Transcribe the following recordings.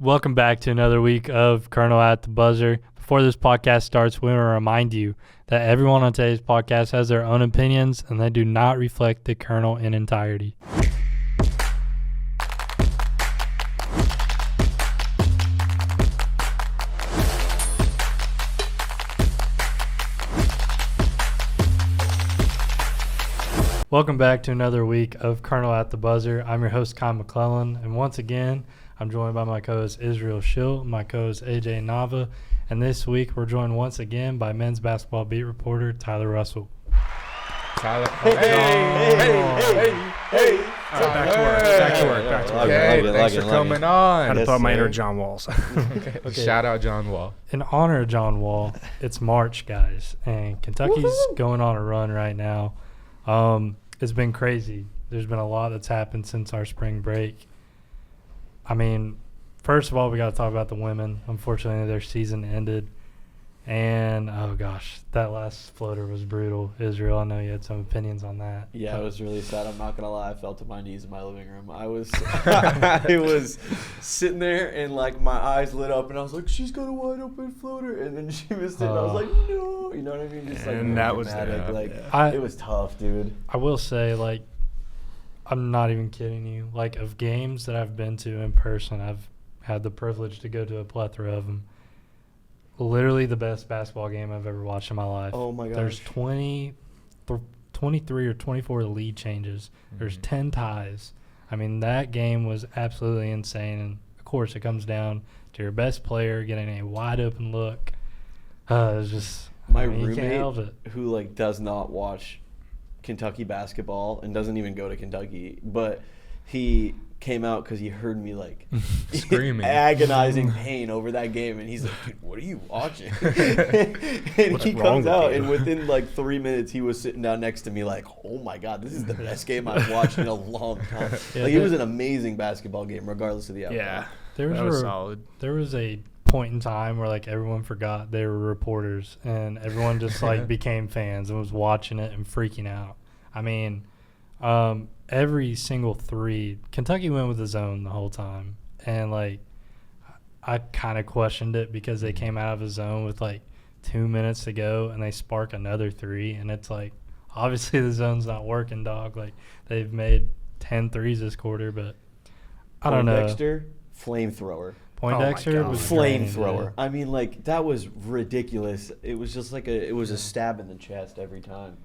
Welcome back to another week of Kernel at the Buzzer. Before this podcast starts, we want to remind you that everyone on today's podcast has their own opinions and they do not reflect the Kernel in entirety. Welcome back to another week of Kernel at the Buzzer. I'm your host, Kai McClelland, and once again, I'm joined by my co-host Schill, my co-host AJ Nava, and this week we're joined once again by men's basketball beat reporter Tyer Russell. Tyler. Hey. Back to work. Thanks for coming on. Had to put my inner John Walls. Okay. Shout out John Wall. In honor of John Wall, it's March, guys, and Kentucky's going on a run right now. It's been crazy. There's been a lot that's happened since our spring break. I mean, first of all, we got to talk about the women. Unfortunately, their season ended. And, oh, gosh, that last floater was brutal. Israel, I know you had some opinions on that. Yeah, it was really sad. I'm not going to lie. I fell to my knees in my living room. I was sitting there, and, like, my eyes lit up, and I was like, she's got a wide open floater. And then she missed it, and I was like, no. You know what I mean? Just, like, and that was it was tough, dude. I will say, like, I'm not even kidding you. Like, of games that I've been to in person, I've had the privilege to go to a plethora of them. Literally the best basketball game I've ever watched in my life. Oh, my gosh. There's 23 or 24 lead changes. Mm-hmm. There's 10 ties. I mean, that game was absolutely insane. And, of course, it comes down to your best player getting a wide-open look. It was just – my roommate who, like, does not watch Kentucky basketball and doesn't even go to Kentucky, but he came out because he heard me, like, screaming, agonizing pain over that game, and he's like, dude, what are you watching? And he comes out, and within, like, 3 minutes, he was sitting down next to me like, oh, my God, this is the best game I've watched in a long time. Yeah, like, it was an amazing basketball game, regardless of the outcome. Yeah, that was solid. There was a point in time where, like, everyone forgot they were reporters, and everyone just, like, became fans and was watching it and freaking out. I mean, every single three, Kentucky went with the zone the whole time. And, like, I kind of questioned it because they came out of a zone with, like, 2 minutes to go and they spark another three. And it's like, obviously the zone's not working, dog. Like, they've made 10 threes this quarter, but I don't know. Poindexter, flamethrower. Poindexter was flamethrower. I mean, like, that was ridiculous. It was just like it was a stab in the chest every time.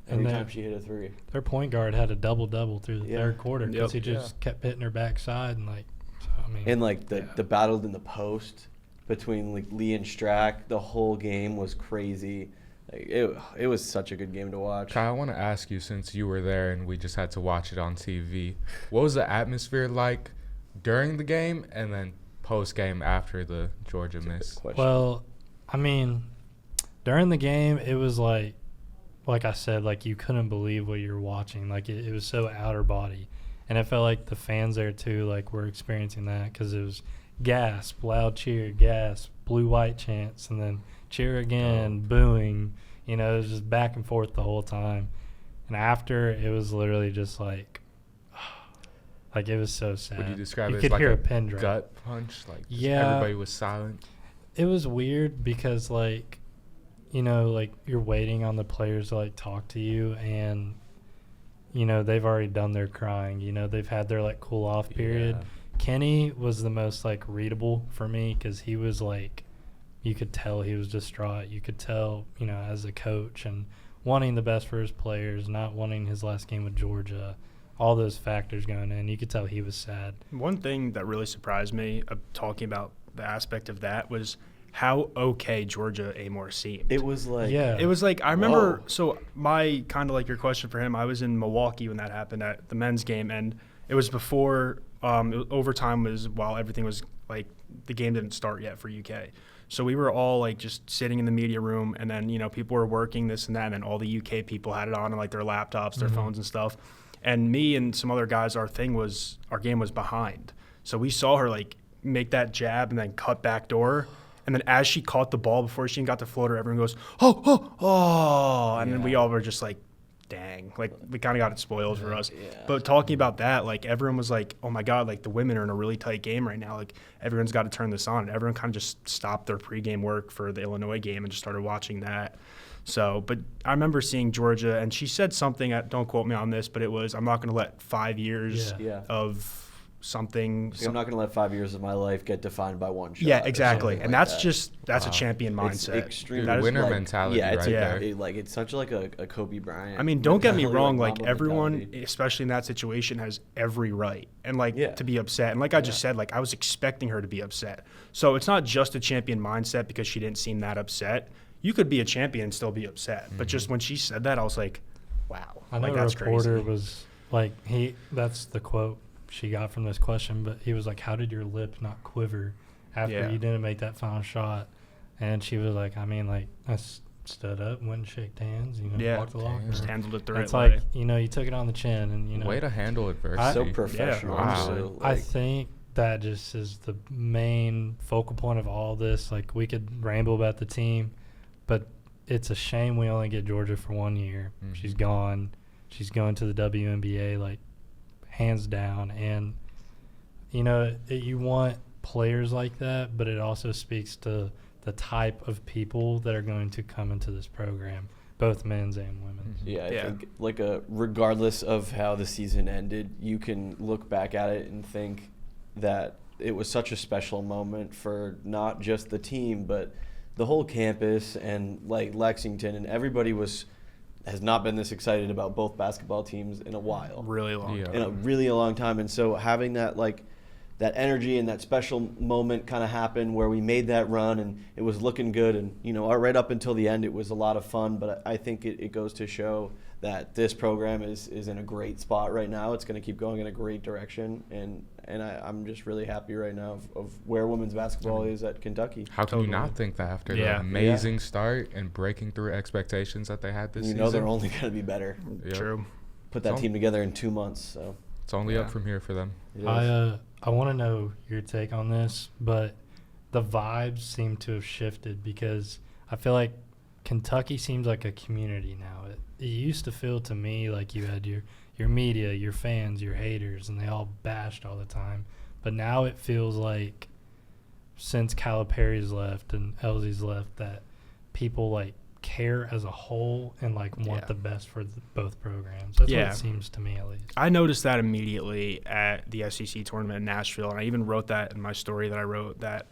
Every time she hit a three. Their point guard had a double-double through the third quarter because he just kept hitting her backside. And, like, so, I mean. And, like, the battle in the post between, like, Lee and Strack, the whole game was crazy. Like, it was such a good game to watch. Kai, I want to ask you, since you were there and we just had to watch it on TV, what was the atmosphere like during the game and then post-game after the Georgia miss? Well, I mean, during the game, it was like I said, like, you couldn't believe what you were watching. Like, it was so outer body. And I felt like the fans there, too, like, were experiencing that because it was gasp, loud cheer, gasp, blue-white chants, and then cheer again, booing. You know, it was just back and forth the whole time. And after, it was literally just like it was so sad. Would you describe it as could like hear a pin drop. gut punch? Like, yeah, everybody was silent? It was weird because, like, you know, like, you're waiting on the players to, like, talk to you, and, you know, they've already done their crying. You know, they've had their, like, cool-off period. Yeah. Kenny was the most, like, readable for me because he was, like, you could tell he was distraught. You could tell, you know, as a coach and wanting the best for his players, not wanting his last game with Georgia, all those factors going in. You could tell he was sad. One thing that really surprised me talking about the aspect of that was – how okay Georgia Amor seemed. It was like, it was like, I remember, so my kind of like your question for him, I was in Milwaukee when that happened at the men's game, and it was before overtime was while everything was like, the game didn't start yet for UK. So we were all like just sitting in the media room, and then, you know, people were working this and that, and then all the UK people had it on, and like their laptops, their phones and stuff. And me and some other guys, our game was behind. So we saw her like make that jab and then cut back door. And then as she caught the ball before she even got the floater, everyone goes, oh. And then we all were just like, dang, like we kind of got it spoiled for us. Yeah. But talking about that, like everyone was like, oh my God, like the women are in a really tight game right now. Like everyone's got to turn this on. And everyone kind of just stopped their pregame work for the Illinois game and just started watching that. So, but I remember seeing Georgia, and she said something, don't quote me on this, but it was, I'm not going to let 5 years of something. I'm not going to let 5 years of my life get defined by one shot. Yeah, exactly. And like that's a champion mindset. It's extreme. Dude, winner mentality it's there. It's such like a Kobe Bryant. I mean, don't get me wrong. Like Like everyone, especially in that situation, has every right and to be upset. And like I just said, like I was expecting her to be upset. So it's not just a champion mindset because she didn't seem that upset. You could be a champion and still be upset. But just when she said that, I was like, wow. I know like, a that's reporter crazy. was like, that's the quote she got from this question, but he was like, how did your lip not quiver after you didn't make that final shot? And she was like, I mean, like, I stood up, went and shook hands, walked the locker room. Just handled it the right It's way. like, you took it on the chin, and, Way to handle adversity. so professional. Yeah, honestly. I think that just is the main focal point of all this. Like, we could ramble about the team, but it's a shame we only get Georgia for 1 year. Mhm. She's gone. She's going to the WNBA, like, hands down. And, you want players like that, but it also speaks to the type of people that are going to come into this program, both men's and women's. Yeah, I think regardless of how the season ended, you can look back at it and think that it was such a special moment for not just the team, but the whole campus and like Lexington, and everybody has not been this excited about both basketball teams in a while. Really long Yeah. time. In a really long time. And so having that that energy and that special moment kind of happen where we made that run and it was looking good, and right up until the end it was a lot of fun. But I think it goes to show that this program is in a great spot right now. It's going to keep going in a great direction, and I'm just really happy right now of where women's basketball is at Kentucky. How can you not think that after the amazing start and breaking through expectations that they had this season? They're only going to be better. Yep. True. Put that team together in 2 months. So It's only up from here for them. I want to know your take on this, but the vibes seem to have shifted because I feel like Kentucky seems like a community now. It used to feel to me like you had your media, your fans, your haters, and they all bashed all the time. But now it feels like since Calipari's left and Elsie's left that people like care as a whole and like want the best for both programs. That's what it seems to me, at least. I noticed that immediately at the SEC tournament in Nashville, and I even wrote that in my story that I wrote, that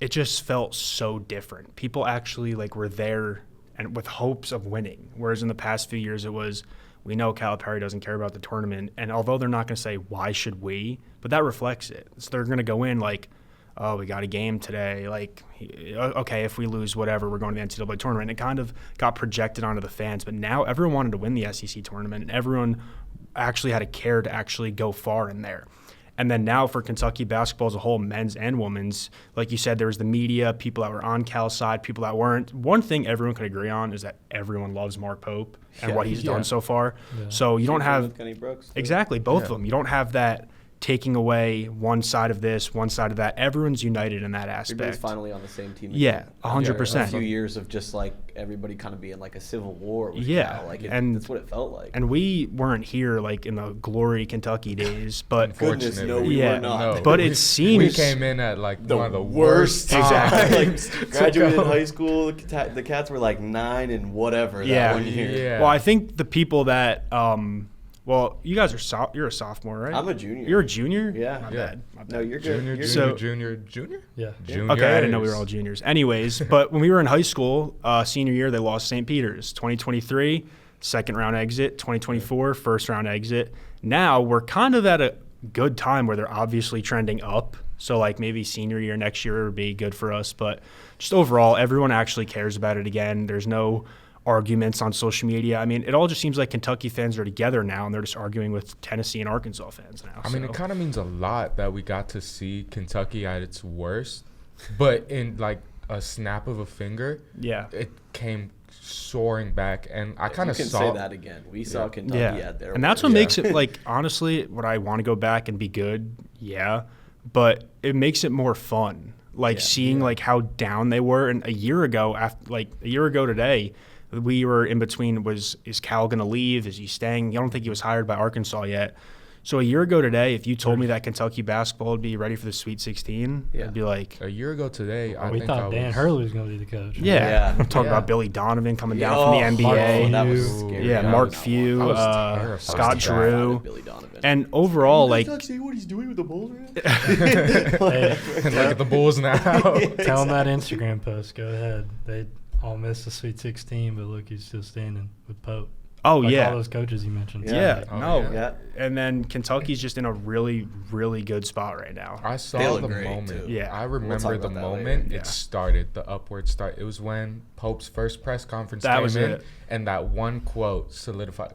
it just felt so different. People actually like were there and with hopes of winning, whereas in the past few years it was, we know Calipari doesn't care about the tournament, and although they're not going to say why should we, but that reflects it. So they're going to go in like, oh, we got a game today. Like, okay, if we lose, whatever, we're going to the NCAA tournament. It kind of got projected onto the fans. But now everyone wanted to win the SEC tournament, and everyone actually had a care to actually go far in there. And then now for Kentucky basketball as a whole, men's and women's, like you said, there was the media, people that were on Cal's side, people that weren't. One thing everyone could agree on is that everyone loves Mark Pope and what he's done so far. Yeah. So you don't have – Kenny Brooks, exactly, both of them. You don't have that – taking away one side of this, one side of that. Everyone's united in that aspect. Everybody's finally on the same team. Yeah, 100%. A few years of just like everybody kind of being like a civil war. With yeah, Cal. and that's what it felt like. And we weren't here like in the glory Kentucky days, but goodness, no, we were not. No. But it seems we came in at like one of the worst times. Like graduated high school, the Cats were like 9 and whatever that 1 year. Yeah. Well, I think the people that well, you guys are you're a sophomore, right? I'm a junior. You're a junior? Yeah. My bad. No, you're good. Junior? Yeah. Junior. Okay, I didn't know we were all juniors. Anyways, but when we were in high school, senior year, they lost St. Peter's. 2023, second round exit. 2024, first round exit. Now we're kind of at a good time where they're obviously trending up. So like maybe senior year next year would be good for us. But just overall, everyone actually cares about it again. There's no arguments on social media. I mean, it all just seems like Kentucky fans are together now, and they're just arguing with Tennessee and Arkansas fans now. I mean, it kind of means a lot that we got to see Kentucky at its worst, but in like a snap of a finger, it came soaring back, and I kind of saw. You can say that again. We saw Kentucky at their and that's what makes it like honestly. Would I want to go back and be good? Yeah, but it makes it more fun. Like seeing like how down they were, and a year ago today. we were in between. Is Cal going to leave? Is he staying? I don't think he was hired by Arkansas yet. So a year ago today, if you told me that Kentucky basketball would be ready for the Sweet 16, I'd be like... A year ago today, we thought Dan Hurley was going to be the coach. Yeah. I'm talking about Billy Donovan coming down from the NBA. That was scary. Yeah, Mark Few, Scott Drew. And overall, like... not see what he's doing with the Bulls, man? And look at the Bulls now. Tell them that Instagram post. Go ahead. They all missed the Sweet 16, but look, he's still standing with Pope. Oh, like yeah. all those coaches you mentioned. Yeah. And then Kentucky's just in a really, really good spot right now. I saw the moment. Too. Yeah. I remember the moment it started, the upward start. It was when Pope's first press conference came in, and that one quote solidified.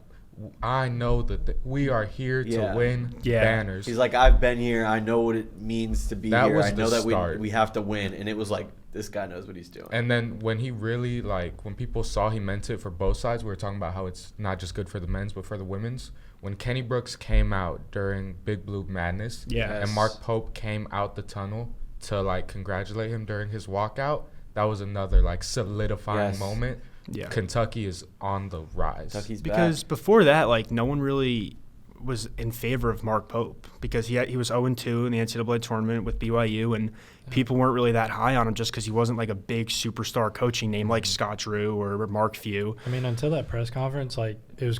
I know that we are here to win banners. He's like, I've been here. I know what it means to be here. I know that we have to win. And it was like, this guy knows what he's doing. And then when he really, when people saw he meant it for both sides, we were talking about how it's not just good for the men's, but for the women's. When Kenny Brooks came out during Big Blue Madness, and Mark Pope came out the tunnel to, congratulate him during his walkout, that was another, solidifying moment. Yeah. Kentucky is on the rise. Kentucky's because back. Before that, no one really was in favor of Mark Pope because he was 0-2 in the NCAA tournament with BYU, and people weren't really that high on him just because he wasn't a big superstar coaching name like Scott Drew or Mark Few. I mean, until that press conference, it was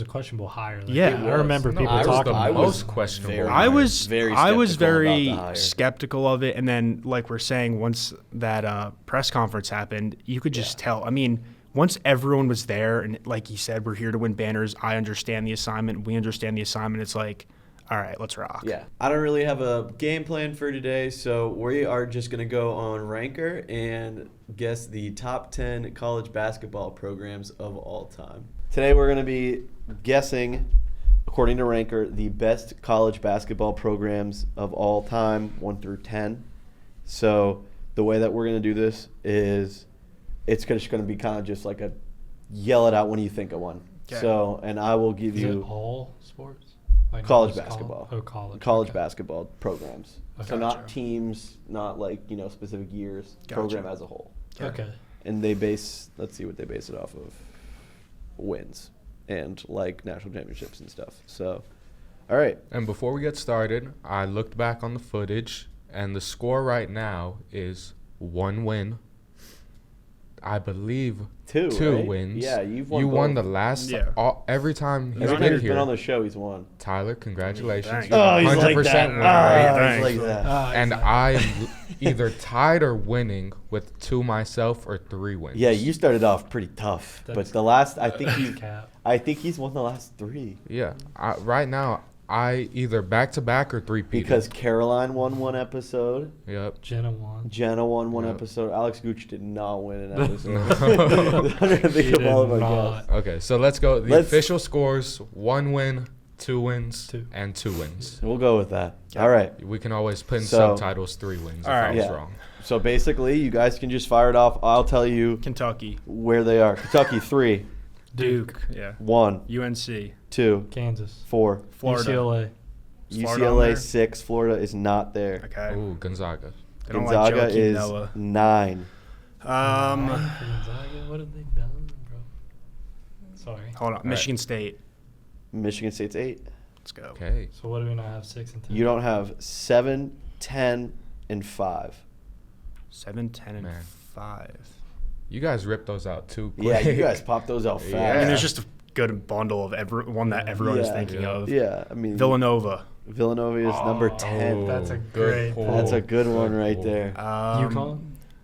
a questionable hire. I remember people talking about the most questionable. I was very skeptical of it, and then we're saying, once that press conference happened, you could just tell. I mean, once everyone was there, and like you said, we're here to win banners. I understand the assignment. We understand the assignment. It's all right, let's rock. Yeah. I don't really have a game plan for today, so we are just going to go on Ranker and guess the top 10 college basketball programs of all time. Today we're going to be guessing, according to Ranker, the best college basketball programs of all time, 1 through 10. So the way that we're going to do this is it's just going to be kind of just a yell it out when you think of one. Okay. So, and I will give you... Is it all sports? College basketball. College basketball programs. Okay. So not teams, not specific years. Gotcha. Program as a whole. Okay. And let's see what they base it off of. Wins and national championships and stuff. So, all right. And before we get started, I looked back on the footage, and the score right now is 1 win. I believe two right? wins. Yeah, you've won. You both. Won the last. Every time he's been on the show, he's won. Tyler, congratulations! He's like that. Win, he's like that. And I am either tied or winning with 2 myself or 3 wins. Yeah, you started off pretty tough, but the last, I think he's won the last 3. Yeah, right now. I either back-to-back or 3-peated. Because Caroline won 1 episode. Yep. Jenna won. Jenna won 1 episode. Alex Gooch did not win an episode. Okay, so let's go. The official scores: 1 win, 2 wins, and 2 wins. We'll go with that. Okay. All right. We can always put in subtitles 3 wins if I was wrong. So basically, you guys can just fire it off. I'll tell you Kentucky where they are. Kentucky 3. Duke. 1. UNC. 2. Kansas. 4. Florida. UCLA 6. Florida is not there. Okay. Ooh, Gonzaga. Gonzaga is 9. Gonzaga, what have they done, bro? Sorry. Hold on. Michigan State. Michigan State's 8. Let's go. Okay. So what do we not have? 6 and 10. You don't have 7, 10, and 5. 7, 10, and 5. You guys ripped those out too quick. Yeah, you guys popped those out fast. Yeah. I mean, there's just a good bundle of one that everyone is thinking of. Yeah, I mean Villanova. Villanova is number 10. That's a great pull. That's a good one right there.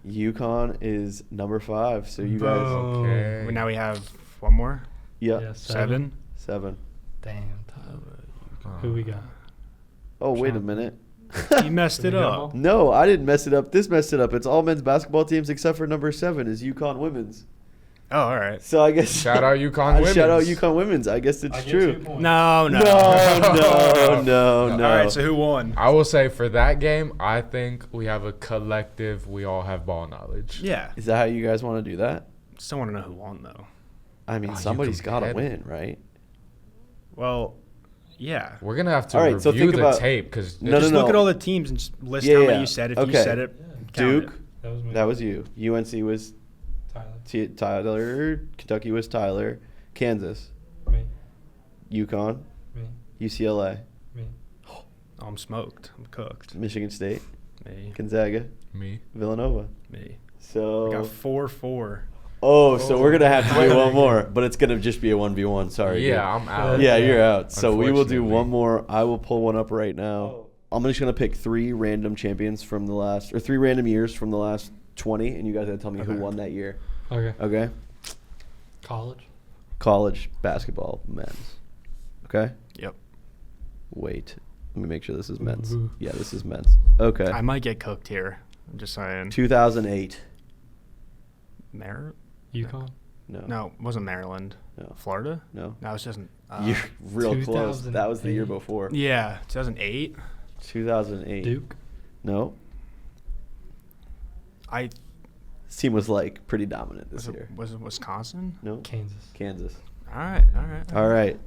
UConn is number 5. So you guys. Okay. Now we have one more. Yeah. 7. Damn, Tyler. Who we got? Oh, wait a minute. You messed it up. No, I didn't mess it up. This messed it up. It's all men's basketball teams except for number 7 is UConn women's. Oh, all right. So I guess shout out UConn women's. Shout out UConn women's. I guess it's true. No. All right, so who won? I will say for that game, I think we have a collective. We all have ball knowledge. Yeah. Is that how you guys want to do that? Still want to know who won though. I mean, somebody's got to win, right? Well, yeah. We're gonna have to review the tape because just look at all the teams and just list how many you said. If you said it, Duke, that was you. UNC was Tyler. Kentucky was Tyler. Kansas. Me. UConn. Me. UCLA. Me. I'm smoked. I'm cooked. Michigan State. Me. Gonzaga. Me. Villanova. Me. So I got 4-4. Oh, so we're gonna have to do one more, but it's gonna just be a 1v1. Sorry. Yeah, dude. I'm out. Yeah, you're out. So we will do Unfortunately. one more. I will pull one up right now. I'm just gonna pick 3 random champions from the last, or 3 random years from the last 20, and you guys gotta tell me who won that year. Okay. Okay. College basketball men's. Okay. Yep. Wait. Let me make sure this is men's. Ooh. Yeah, this is men's. Okay. I might get cooked here. I'm just saying. 2008. UConn. No, it wasn't Maryland. No. Florida? No. No, it's just. You're real close. That was the year 2008. before. Yeah, 2008. 2008. Duke. No. This team was like pretty dominant this year. Was it Wisconsin? No. Kansas. All right. All right.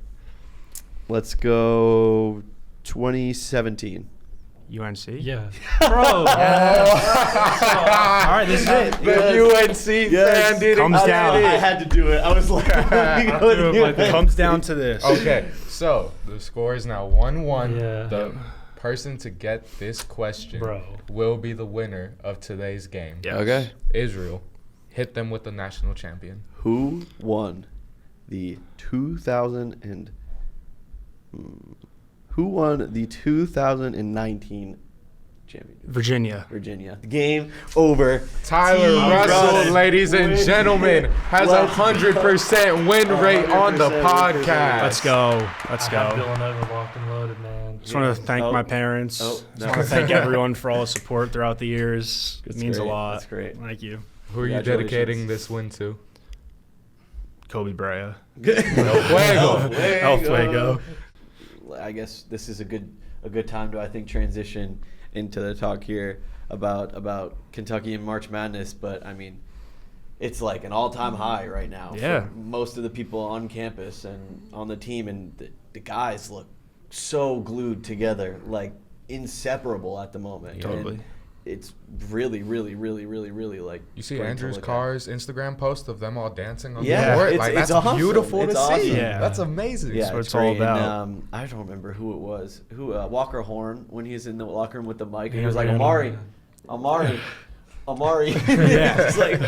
Let's go 2017. UNC? Yeah. Bro. All right, this is it. The UNC fan did it. Comes down. I had to do it. I was like, Comes down to this. Okay, so the score is now 1-1. Yeah. The person to get this question will be the winner of today's game. Yeah. Okay. Israel, hit them with the national champion. Who won the 2019 championship? Virginia. Game over. Tyler Russell, ladies and gentlemen, has a 100% win rate on the podcast. Let's go. I have Villanova locked and loaded, man. Just want to thank my parents. Just want to thank everyone for all the support throughout the years. It means a lot. That's great. Thank you. Who are you dedicating this win to? Kobe Bryant. El Fuego. I guess this is a good time to, I think, transition into the talk here about Kentucky and March Madness. But I mean, it's like an all-time high right now for most of the people on campus and on the team, and the guys look so glued together, like inseparable at the moment. Totally. And it's really, really, really, really, really like. You see great to Andrew's look at. Car's Instagram post of them all dancing on the Yeah, court. it's- Like, it's that's awesome. beautiful It's to awesome. see. Yeah. That's amazing. Yeah, what it's it's all great. about. And, I don't remember who it was. Walker Horn, when he was in the locker room with the mic, and he Yeah, was like, man. Amari. Yeah. It's like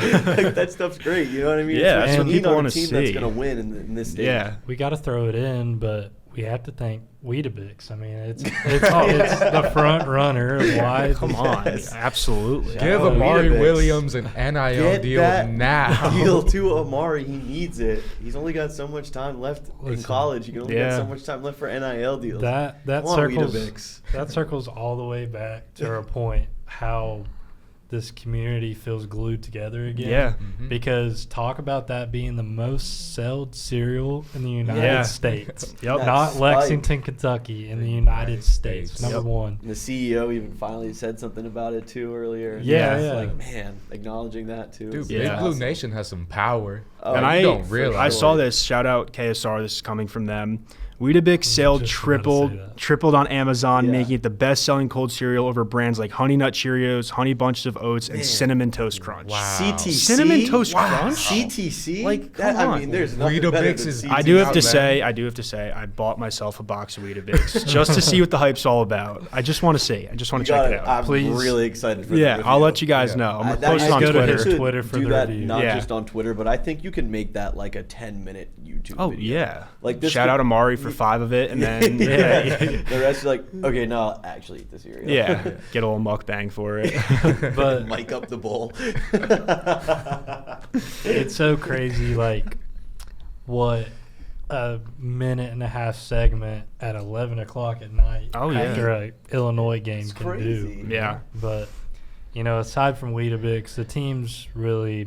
that stuff's great. You know what I mean? Yeah, It's that's what you people need wanna a team see. that's going to win in this stage. Yeah. We got to throw it in, but we have to thank Weetabix. I mean, it's the front runner of why. Come on. Yes. Absolutely. Give Oh, Amari Weetabix. Williams an NIL Get deal that now. deal to Amari. He needs it. He's only got so much time left in Listen. college. You can only get so much time left for NIL deals. That Come on, circles Weetabix. that circles all the way back to our point how this community feels glued together again. Yeah. Mhm. Because talk about that being the most sold cereal in the United Yeah. States. Yep. Not That's Lexington, Kentucky, in the United States. States. Number one. And the CEO even finally said something about it too earlier. Yeah, It's yeah. like, man, acknowledging that too. Dude, is Yeah. Big Blue awesome. Nation has some power. Oh, And you I don't realize. I saw this. Shout out KSR. This is coming from them. Weetabix sale just about to say that. tripled on Amazon, Yeah. making it the best-selling cold cereal over brands like Honey Nut Cheerios, Honey Bunches of Oats, and Man. Cinnamon Toast Crunch. Wow. CTC. Cinnamon Toast Crunch? CTC. Like, that, come I on. mean, there's nothing Weetabix better than is- CTC. I do have to Outlet. say, I bought myself a box of Weetabix just to see what the hype's all about. I just want to see. I just want to check it out. I'm Please. really excited for Yeah, the I'll review. let you guys Yeah. know. I'm going to That- post it I on go to think Twitter. you should Twitter for do the that review. not Yeah. just on Twitter, but I think you can make that like a 10-minute YouTube Oh, video. yeah. Like this Shout could- out Amari for 5 of it, and then, yeah. The rest is like, okay, no, I'll actually eat the cereal. Yeah, get a little mukbang for it. But Mic up the bowl. it's so crazy, like, what a minute and a half segment at 11 o'clock at night Oh, yeah. after a Illinois game It's can crazy. do. Yeah. But, aside from Weetabix, the team's really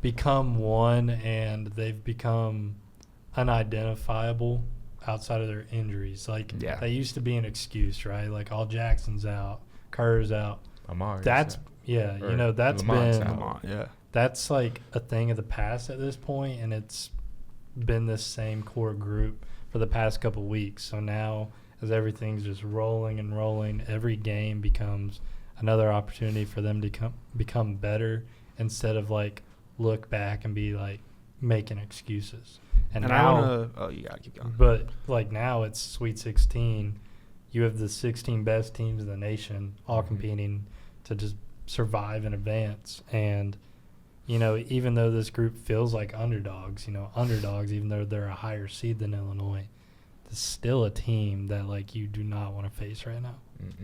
become one, and they've become unidentifiable outside of their injuries. Like, Yeah. they used to be an excuse, right? Like, all Jackson's out, Kerr's out. Amari. That's, Or that's Lamont's been, out. Yeah. that's like a thing of the past at this point, and it's been this same core group for the past couple weeks. So now, as everything's just rolling and rolling, every game becomes another opportunity for them to become better instead of like look back and be like making excuses. And I now, want to. Oh, you gotta keep going. but like now it's Sweet 16. You have the 16 best teams in the nation all competing to just survive and advance. And even though this group feels like underdogs, even though they're a higher seed than Illinois, it's still a team that like you do not want to face right now.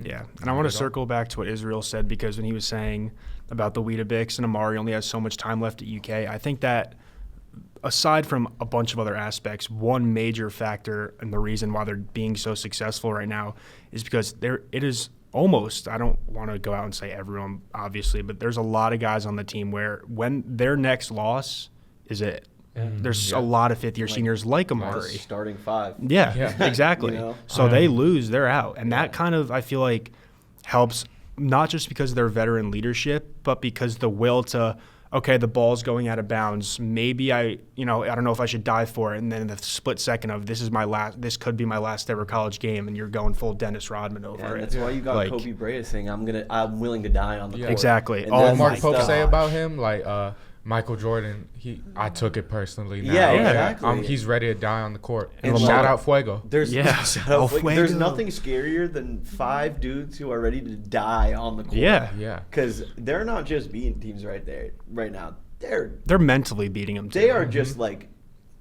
Yeah, and I want to circle back to what Israel said, because when he was saying about the Weetabix and Amari only has so much time left at UK, I think that aside from a bunch of other aspects, one major factor and the reason why they're being so successful right now is because it is almost, I don't want to go out and say everyone, obviously, but there's a lot of guys on the team where when their next loss is it. There's a lot of fifth-year seniors like Amari. Starting five. Yeah, exactly. So they lose, they're out. And that kind of, I feel like, helps not just because of their veteran leadership, but because the will to, okay, the ball's going out of bounds. Maybe I don't know if I should dive for it. And then the split second of this could be my last ever college game, and you're going full Dennis Rodman over it. That's why you got Kobe Bryant saying, I'm willing to die on the court. Exactly. All Mark Pope say about him, like Michael Jordan, I took it personally now. Yeah, exactly. He's ready to die on the court. And shout out Fuego. There's nothing scarier than 5 dudes who are ready to die on the court. Yeah. Because they're not just beating teams right now. They're mentally beating them too. They are just like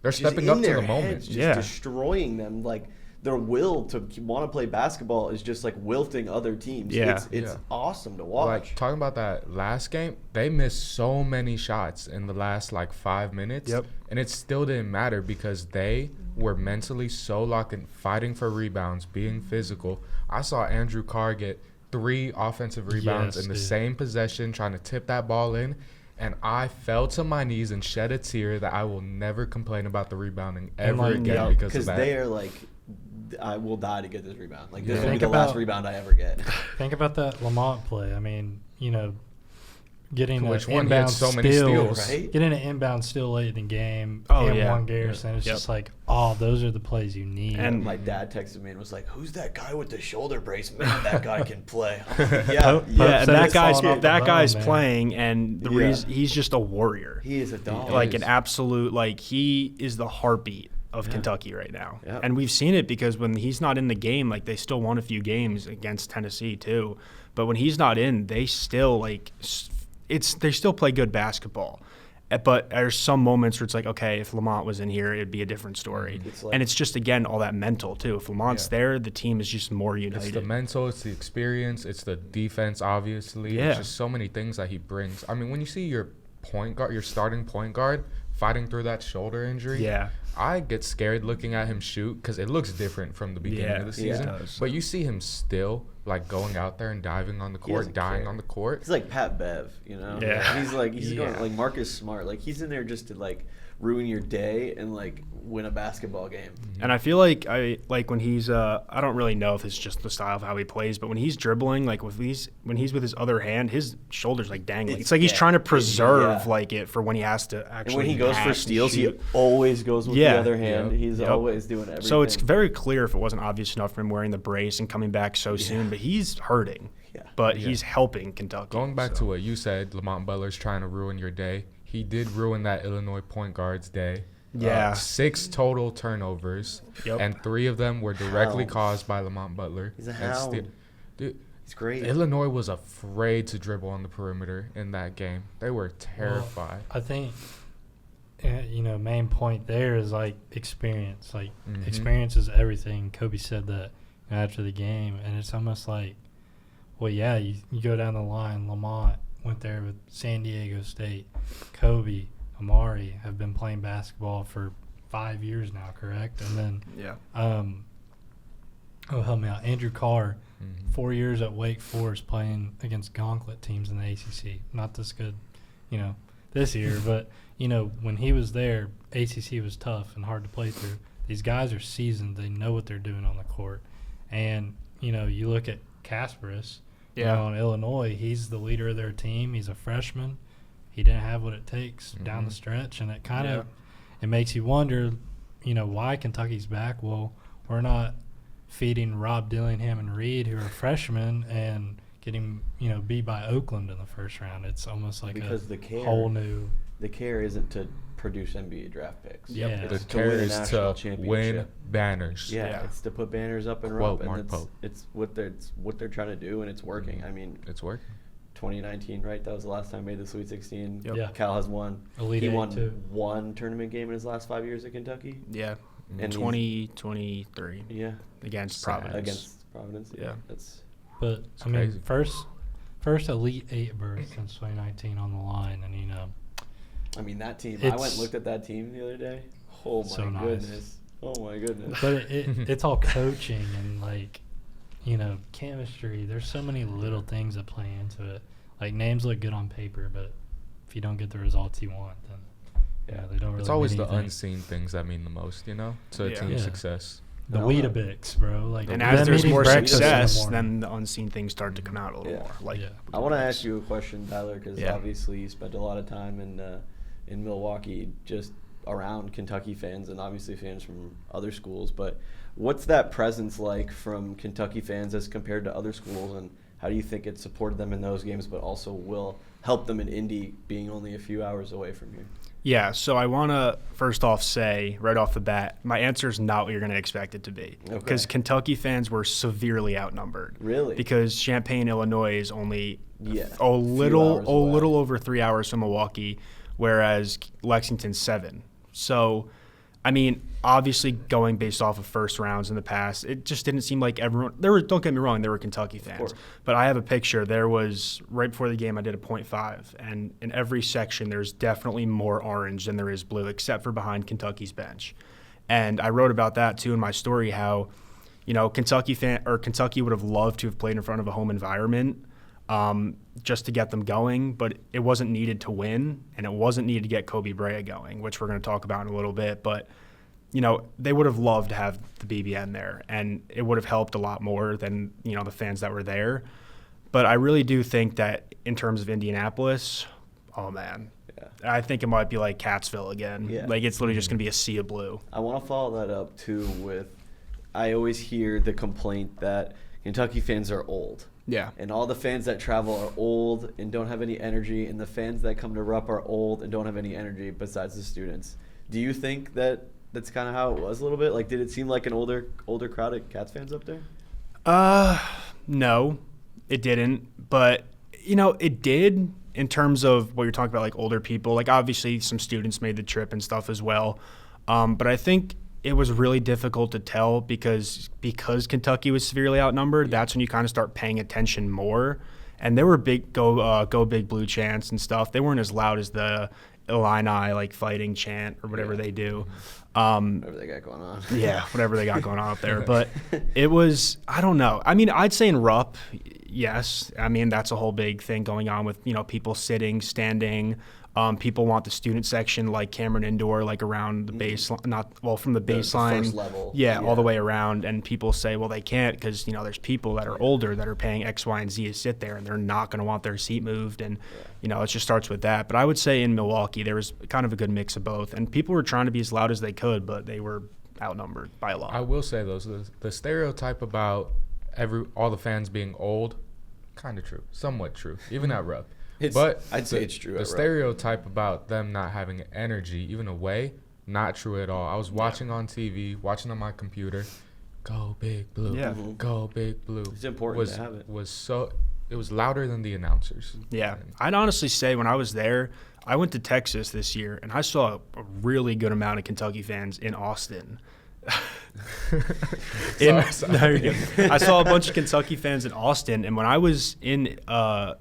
they're stepping up to the moment. Just destroying them. Like their will to want to play basketball is just like wilting other teams. It's awesome to watch. Like talking about that last game, they missed so many shots in the last like 5 minutes. And it still didn't matter because they were mentally so locked in, fighting for rebounds, being physical. I saw Andrew Carr get 3 offensive rebounds in the same possession, trying to tip that ball in. And I fell to my knees and shed a tear that I will never complain about the rebounding ever again because of that. Because they are like, I will die to get this rebound. Like, this will be the last rebound I ever get. Think about that Lamont play. I mean, getting Which an one inbound had so many steals, right? Getting an inbound steal late in the game. One Garrison. It's just like, those are the plays you need. And my dad texted me and was like, "Who's that guy with the shoulder brace? Man, that guy can play." Like, and that guy's playing, and the reason he's just a warrior. He is a dog. Like an absolute, like he is the heartbeat of Kentucky right now. And we've seen it because when he's not in the game, like they still won a few games against Tennessee too. But when he's not in, they still they still play good basketball. But there's some moments where it's like, okay, if Lamont was in here, it'd be a different story. And it's just, again, all that mental too. If Lamont's there, the team is just more united. It's the mental, it's the experience, it's the defense, obviously. It's just so many things that he brings. I mean, when you see your point guard, your starting point guard, fighting through that shoulder injury, I get scared looking at him shoot because it looks different from the beginning of the season. But you see him still like going out there and diving on the court, dying on the court. He's like Pat Bev, he's going like Marcus Smart. Like he's in there just to like ruin your day and like win a basketball game. And I feel like when he's I don't really know if it's just the style of how he plays, but when he's dribbling, like when he's with his other hand, his shoulder's like dangling. It's like he's trying to preserve like it for when he has to actually. And when he goes for steals, he always goes with the other hand. He's always doing everything. So it's very clear if it wasn't obvious enough for him wearing the brace and coming back so soon, but he's hurting. But he's helping Kentucky. Going back to what you said, Lamont Butler's trying to ruin your day. He did ruin that Illinois point guard's day. 6 total turnovers, and 3 of them were directly caused by Lamont Butler. He's a hound. Dude, he's great. Illinois was afraid to dribble on the perimeter in that game. They were terrified. I think, main point there is like experience. Like experience is everything. Kobe said that after the game, and it's almost like, you go down the line. Lamont went there with San Diego State. Kobe, Amari have been playing basketball for 5 years now, correct? And then, help me out. Andrew Carr, 4 years at Wake Forest playing against gauntlet teams in the ACC. Not this good, this year, but, when he was there, ACC was tough and hard to play through. These guys are seasoned. They know what they're doing on the court. And, you look at Kasparis, on Illinois, he's the leader of their team. He's a freshman. He didn't have what it takes down the stretch, and it kind of it makes you wonder, why Kentucky's back. Well, we're not feeding Rob Dillingham and Reed, who are freshmen, and getting beat by Oakland in the first round. It's almost like because a whole new the care isn't to produce NBA draft picks. Yeah. The It's to care win a is national to championship. win banners. Yeah, it's to put banners up and Quote rub, Mark and Pope. it's what they're trying to do, and it's working. I mean, It's working. 2019, right? That was the last time he made the Sweet 16. Yep. Yeah. Cal has won. Elite he Eight, won too. one tournament game in his last 5 years at Kentucky. Yeah. And 2023 Yeah, against Sad. Providence. against Providence. Yeah. That's But It's I mean, crazy. first Elite Eight berth since 2019 on the line, and I mean, that team. I It's went and looked at that team the other day. Oh my so nice. goodness. Oh my goodness. but it's all coaching and like, chemistry. There's so many little things that play into it. Like names look good on paper, but if you don't get the results you want, then they don't really. It's always mean the anything. unseen things that mean the most, to a Yeah. team's Yeah. success. The No, Weetabix, bro. Like, And them as there's eating more breakfast in the success, morning. then the unseen things start to come out a little Yeah. more. Like, Yeah. I want to ask you a question, Tyler, because Yeah. obviously you spent a lot of time in Milwaukee, just around Kentucky fans and obviously fans from other schools. But what's that presence like from Kentucky fans as compared to other schools, and how do you think it supported them in those games, but also will help them in Indy, being only a few hours away from here? Yeah, so I want to first off say right off the bat, my answer is not what you're going to expect it to be. Because Okay. Kentucky fans were severely outnumbered. Really? Because Champaign, Illinois is only Yeah, a little hours away. little over 3 hours from Milwaukee, whereas Lexington's 7. So, I mean, obviously going based off of first rounds in the past, it just didn't seem like everyone. Don't get me wrong, there were Kentucky fans, course. but I have a picture. There was right before the game, I did a .5, and in every section, there's definitely more orange than there is blue, except for behind Kentucky's bench. And I wrote about that too in my story. How, Kentucky would have loved to have played in front of a home environment. Just to get them going, but it wasn't needed to win, and it wasn't needed to get Kobe Bryant going, which we're going to talk about in a little bit. But, they would have loved to have the BBN there, and it would have helped a lot more than, the fans that were there. But I really do think that in terms of Indianapolis, oh, man, Yeah. I think it might be like Cattsville again. Yeah. Like, it's literally just going to be a sea of blue. I want to follow that up, too, with I always hear the complaint that Kentucky fans are old. Yeah. And all the fans that travel are old and don't have any energy, and the fans that come to Rupp are old and don't have any energy besides the students. Do you think that that's kind of how it was a little bit? Like, did it seem like an older crowd of Cats fans up there? No, it didn't. But, it did in terms of what you're talking about, like older people. Like, obviously, some students made the trip and stuff as well. But I think it was really difficult to tell because Kentucky was severely outnumbered. That's when you kind of start paying attention more. And there were big go Big Blue chants and stuff. They weren't as loud as the Illini fighting chant or whatever they do. Whatever they got going on. Yeah, whatever they got going on up there. But it was, I don't know. I mean, I'd say in Rupp, yes. I mean, that's a whole big thing going on with, people sitting, standing. People want the student section like Cameron Indoor, around the baseline, from the baseline. The first level. Yeah, all the way around. And people say, well, they can't because, there's people that are older that are paying X, Y, and Z to sit there, and they're not going to want their seat moved. And, it just starts with that. But I would say in Milwaukee, there was kind of a good mix of both. And people were trying to be as loud as they could, but they were outnumbered by a lot. I will say, though, the stereotype about all the fans being old, kind of true, somewhat true, even at Rupp. But I'd say it's true. The stereotype about them not having energy, even away, not true at all. I was watching on TV, watching on my computer. Go Big Blue. Yeah. Go Big Blue. It's important to have it. It was louder than the announcers. Yeah. I'd honestly say when I was there, I went to Texas this year, and I saw a really good amount of Kentucky fans in Austin. There you go. I saw a bunch of Kentucky fans in Austin, and when I was in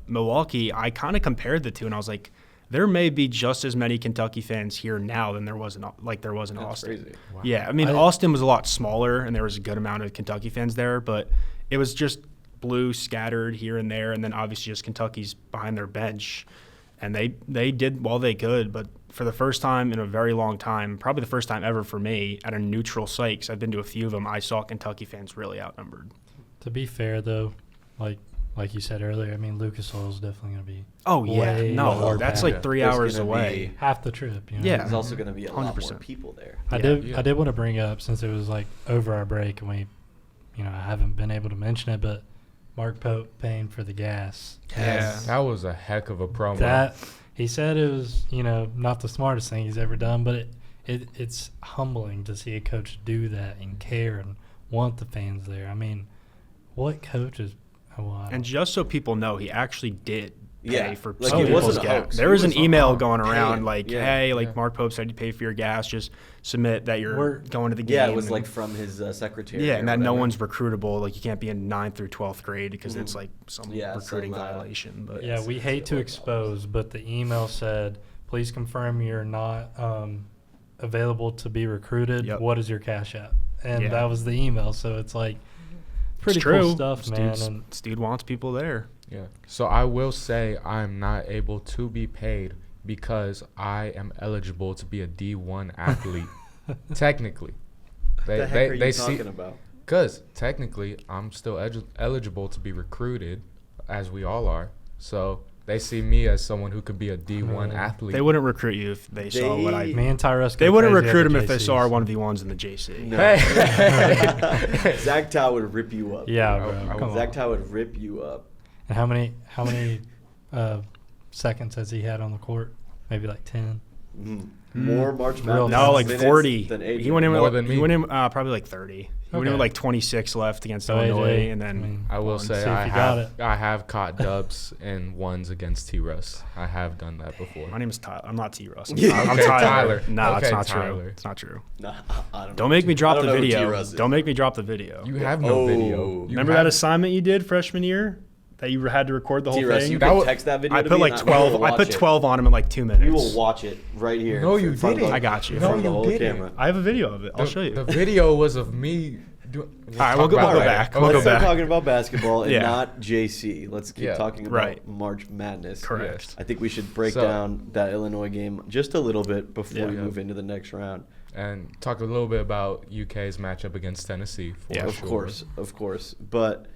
Milwaukee, I kind of compared the two, and I was like, there may be just as many Kentucky fans here now than there was in That's Austin. crazy. Wow. Yeah, I mean, Austin was a lot smaller, and there was a good amount of Kentucky fans there, but it was just blue scattered here and there, and then obviously just Kentucky's behind their bench, and they did well they could, but for the first time in a very long time, probably the first time ever for me, at a neutral site, 'cause I've been to a few of them, I saw Kentucky fans really outnumbered. To be fair, though, like you said earlier, I mean, Lucas Oil's definitely going to be Oh, yeah. way No, more that's packed. like 3 There's hours gonna away. be- half the trip. Yeah. There's also going to be a lot more 100%. people there. I Yeah. did want to bring up, since it was over our break and we, I haven't been able to mention it, but Mark Pope paying for the gas. Yeah. That was a heck of a promo. That he said it was, not the smartest thing he's ever done, but it's humbling to see a coach do that and care and want the fans there. I mean, what coach is And just so people know, he actually did pay for like some it people's wasn't a gas. hoax. There was an email going around hey, Mark Pope said you pay for your gas, just submit that you're going to the game. Yeah, it was like from his secretary. Yeah, and that no one's recruitable. Like you can't be in 9th through 12th grade because it's like some recruiting violation. But yeah, we hate to expose, but the email said, please confirm you're not available to be recruited. Yep. What is your cash app? And that was the email. So it's like pretty cool stuff, man. And Steve wants people there. Yeah. So I will say I'm not able to be paid because I am eligible to be a D1 athlete. Technically. The heck are you talking about? Because technically I'm still eligible to be recruited, as we all are. So they see me as someone who could be a D1 athlete. They wouldn't recruit you if they saw what I. Me and Tyer Russell. They wouldn't recruit him if they saw our 1v1s in the JC. No. Zach Tao would rip you up. Yeah, bro. Zach Tao would rip you up. And how many seconds has he had on the court? Maybe like 10. More March Madness. No, like 40. Than AJ. He went in more with, than me. He went in probably like 30. He went in with like 26 left against Illinois, and then I will say I have caught dubs and ones against T-Russ. I have done that before. My name is Tyler. I'm not T-Russ. I'm Tyler. No, okay, it's not Tyler. true. It's not true. Nah, I don't Don't know. make me drop I the don't know who video. T-Russ is. Don't make me drop the video. You have no video. Remember that assignment you did freshman year? That you had to record the whole T-Russ, thing? you can text that video I to put me like and 12. I put 12 on him in like 2 minutes. You will watch it right here. No, you in front of didn't. the- I got you. In front of the No, you whole didn't. camera. I have a video of it. I'll show you. The video was of me. All right, we'll go back. We'll Let's go start back. talking about basketball and Yeah. not JC. Let's keep talking about March Madness. Correct. I think we should break down that Illinois game just a little bit before we move into the next round. And talk a little bit about UK's matchup against Tennessee. Of course. But,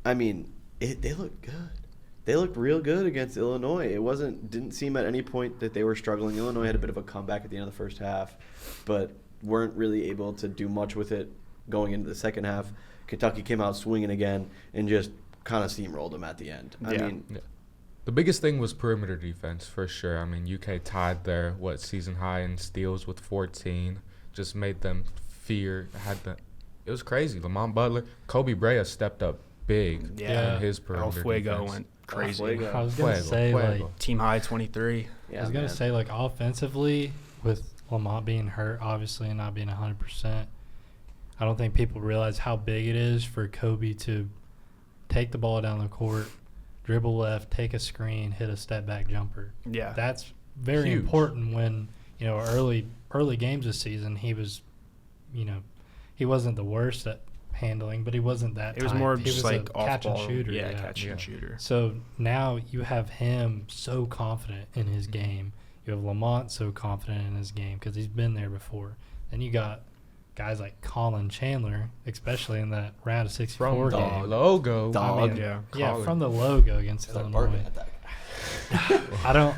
I mean, they look good. They looked real good against Illinois. Didn't seem at any point that they were struggling. Illinois had a bit of a comeback at the end of the first half, but weren't really able to do much with it going into the second half. Kentucky came out swinging again and just kind of steamrolled them at the end. I mean, the biggest thing was perimeter defense for sure. I mean, UK tied their season high in steals with 14. Just made them fear. It was crazy. Lamont Butler, Kobe Brea stepped up big in his perimeter defense. Went crazy. I was gonna say like team high 23. I was gonna say like offensively with Lamont being hurt obviously and not being 100%. I don't think people realize how big it is for Kobe to take the ball down the court, dribble left, take a screen, hit a step back jumper. Yeah, that's very important when early games this season he was, he wasn't the worst at handling, but he wasn't that. It was more just like a catch and shooter. Catch and shooter. So now you have him so confident in his game. You have Lamont so confident in his game because he's been there before. Then you got guys like Colin Chandler, especially in that round of 64 from game. The logo. From the logo against Illinois. I don't.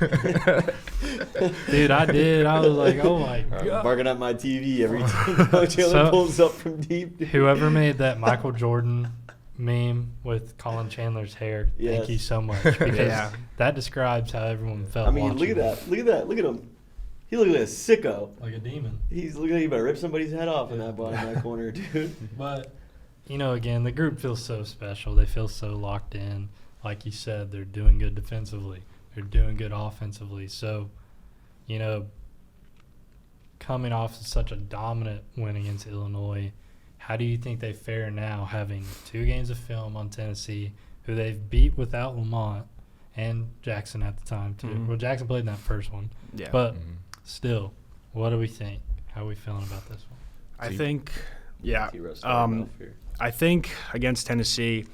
Dude, I did. I was like, oh my God. Barking at my TV every time Chandler pulls up from deep. Whoever made that Michael Jordan meme with Colin Chandler's hair, thank you so much. Because that describes how everyone felt. I mean, look at that. Look at him. He looks like a sicko. Like a demon. He's looking like he better rip somebody's head off in that bottom right corner, dude. But, again, the group feels so special. They feel so locked in. Like you said, they're doing good defensively. They're doing good offensively. So, coming off of such a dominant win against Illinois, how do you think they fare now having 2 games of film on Tennessee, who they've beat without Lamont and Jackson at the time, too? Mm-hmm. Well, Jackson played in that first one. Yeah. But still, what do we think? How are we feeling about this one? I think against Tennessee,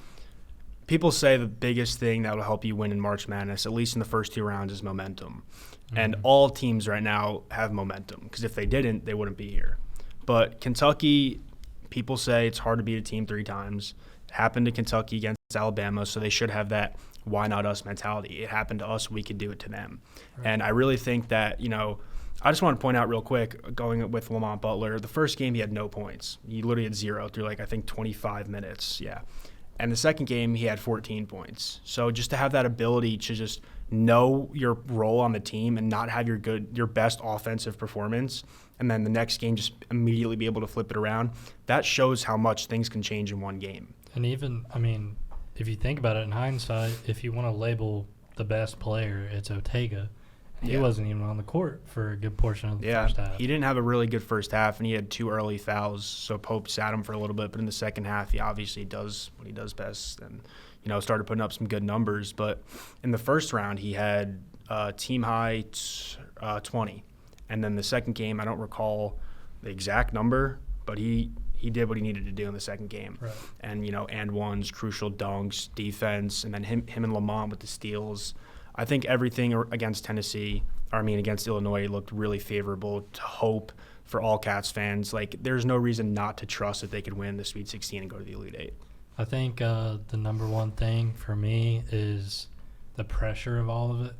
people say the biggest thing that will help you win in March Madness, at least in the first 2 rounds, is momentum. Mm-hmm. And all teams right now have momentum because if they didn't, they wouldn't be here. But Kentucky, people say it's hard to beat a team 3 times. It happened to Kentucky against Alabama, so they should have that why not us mentality. It happened to us, we could do it to them. Right. And I really think that, I just want to point out real quick, going with Lamont Butler, the first game he had no points. He literally had 0 through 25 minutes. Yeah. And the second game he had 14 points. So just to have that ability to just know your role on the team and not have your best offensive performance, and then the next game just immediately be able to flip it around, that shows how much things can change in one game. And even, I mean, if you think about it in hindsight, if you want to label the best player, it's Ortega. He wasn't even on the court for a good portion of the first half. He didn't have a really good first half, and he had 2 early fouls, so Pope sat him for a little bit. But in the second half, he obviously does what he does best and, started putting up some good numbers. But in the first round, he had team high 20. And then the second game, I don't recall the exact number, but he did what he needed to do in the second game. Right. And, and ones, crucial dunks, defense, and then him and Lamont with the steals. I think everything against against Illinois looked really favorable to hope for all Cats fans. Like, there's no reason not to trust that they could win the Sweet 16 and go to the Elite Eight. I think the number one thing for me is the pressure of all of it,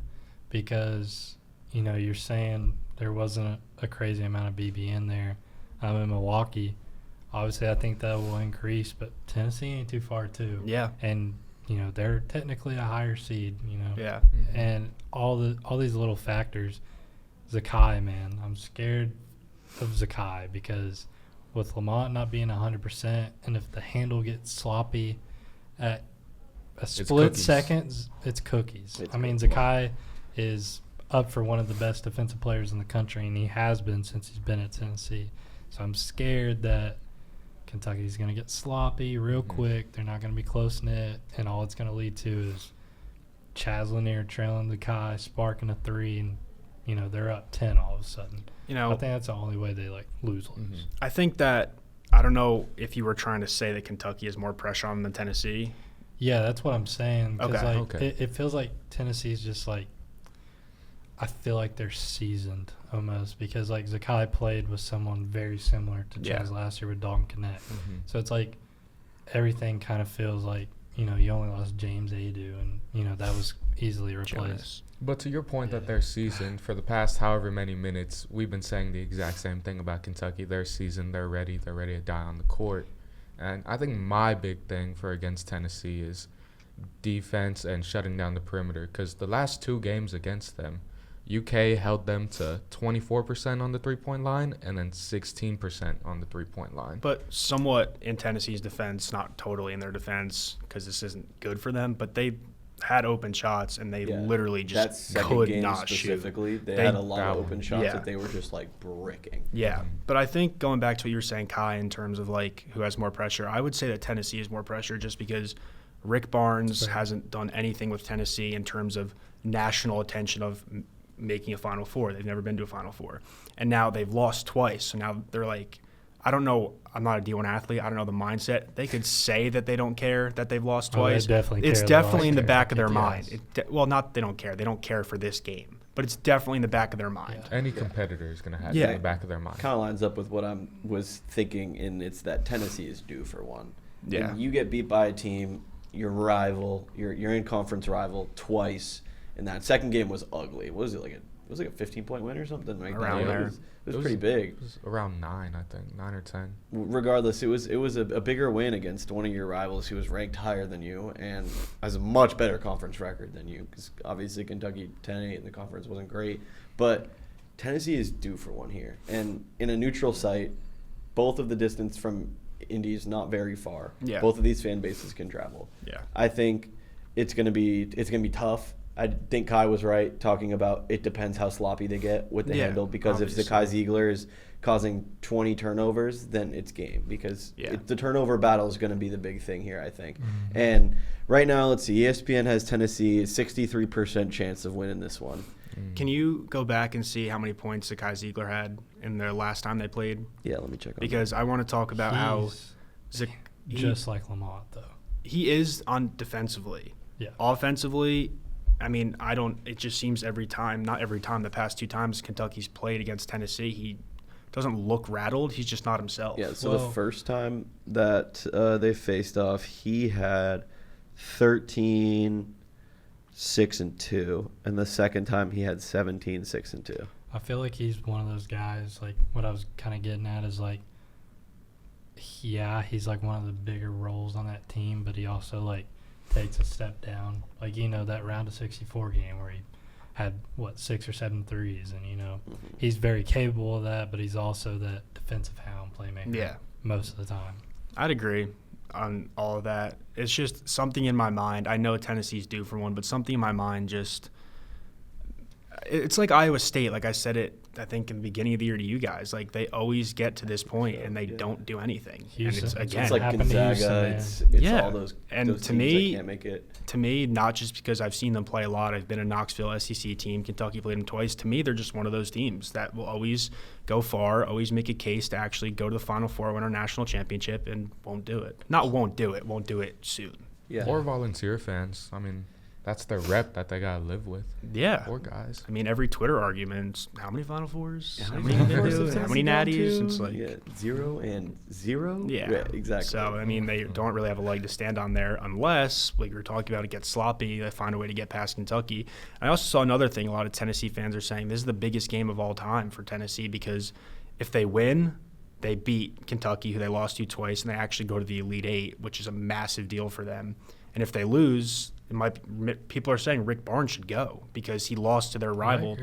because, you're saying there wasn't a crazy amount of BB in there. In Milwaukee, obviously I think that will increase, but Tennessee ain't too far too. Yeah. And they're technically a higher seed, Yeah. And all these little factors. Zakai, man, I'm scared of Zakai because with Lamont not being 100%, and if the handle gets sloppy at a split second, it's cookies. Zakai is up for one of the best defensive players in the country, and he has been since he's been at Tennessee. So I'm scared that Kentucky's going to get sloppy real quick. They're not going to be close-knit, and all it's going to lead to is Chaz Lanier trailing Zakai, sparking a 3, and, they're up 10 all of a sudden. I think that's the only way they, lose. I think that – I don't know if you were trying to say that Kentucky has more pressure on them than Tennessee. Yeah, that's what I'm saying. Okay. It feels like Tennessee's just, I feel like they're seasoned almost because, Zakai played with someone very similar to Chaz last year with Dalton Connect. So it's everything kind of feels like, you only lost James Adu, and, that was easily replaced. But to your point that they're seasoned, for the past however many minutes, we've been saying the exact same thing about Kentucky. They're seasoned, they're ready to die on the court. And I think my big thing for against Tennessee is defense and shutting down the perimeter, because the last 2 games against them, UK held them to 24% on the three-point line and then 16% on the three-point line. But somewhat in Tennessee's defense, not totally in their defense because this isn't good for them, but they had open shots and they literally just could not shoot. They had a lot of open shots that they were just bricking. Yeah, but I think going back to what you were saying, Kai, in terms of who has more pressure, I would say that Tennessee has more pressure just because Rick Barnes hasn't done anything with Tennessee in terms of national attention of making a Final Four. They've never been to a Final Four. And now they've lost twice. So now they're I don't know. I'm not a D1 athlete. I don't know the mindset. They could say that they don't care that they've lost twice. It's definitely in the back of their mind. Not they don't care. They don't care for this game. But it's definitely in the back of their mind. Any competitor is going to have it in the back of their mind. Kind of lines up with what I was thinking, and it's that Tennessee is due for one. Yeah. And you get beat by a team, your rival, your in-conference rival twice, and that second game was ugly. What was it, it was a 15-point win or something? Around there. It was pretty big. It was around 9, I think, 9 or 10. Regardless, it was a bigger win against one of your rivals who was ranked higher than you and has a much better conference record than you, because obviously Kentucky 10-8 in the conference wasn't great. But Tennessee is due for one here. And in a neutral site, both of the distance from Indy is not very far. Yeah. Both of these fan bases can travel. Yeah. I think it's gonna be tough. I think Kai was right talking about it depends how sloppy they get with the handle, because if Zakai Ziegler is causing 20 turnovers, then it's game, because the turnover battle is going to be the big thing here, I think. Mm-hmm. And right now, let's see, ESPN has Tennessee 63% chance of winning this one. Can you go back and see how many points Zakai Ziegler had in their last time they played? Yeah, let me check on because that. I want to talk about how just like Lamont, though. He is on defensively. Yeah. Offensively, I mean, it just seems every time, not every time, the past 2 times Kentucky's played against Tennessee, he doesn't look rattled. He's just not himself. Yeah, so the first time that they faced off, he had 13, 6-2, and the second time he had 17, 6-2. I feel like he's one of those guys, what I was kind of getting at is he's one of the bigger roles on that team, but he also takes a step down. Like, that round of 64 game where he had, 6 or 7 threes. And, he's very capable of that, but he's also that defensive hound playmaker most of the time. I'd agree on all of that. It's just something in my mind. I know Tennessee's due for one, but something in my mind just – it's like Iowa State. Like I said it, I think, in the beginning of the year to you guys. Like, they always get to this point and they don't do anything. Houston. And It's It's like Gonzaga. It's all those and those to teams me, that can't make it. To me, not just because I've seen them play a lot. I've been a Knoxville SEC team. Kentucky played them twice. To me, they're just one of those teams that will always go far, always make a case to actually go to the Final Four, win our national championship, and won't do it. Not won't do it soon. Yeah. Or volunteer fans. I mean, that's their rep that they got to live with. Yeah. Poor guys. I mean, every Twitter argument's how many Final Fours? Yeah, How many natties? It's like 0 and 0. Yeah, exactly. So, I mean, they don't really have a leg to stand on there unless, like we were talking about, it gets sloppy. They find a way to get past Kentucky. I also saw another thing. A lot of Tennessee fans are saying this is the biggest game of all time for Tennessee because if they win, they beat Kentucky, who they lost to twice, and they actually go to the Elite Eight, which is a massive deal for them. And if they lose, people are saying Rick Barnes should go because he lost to their rival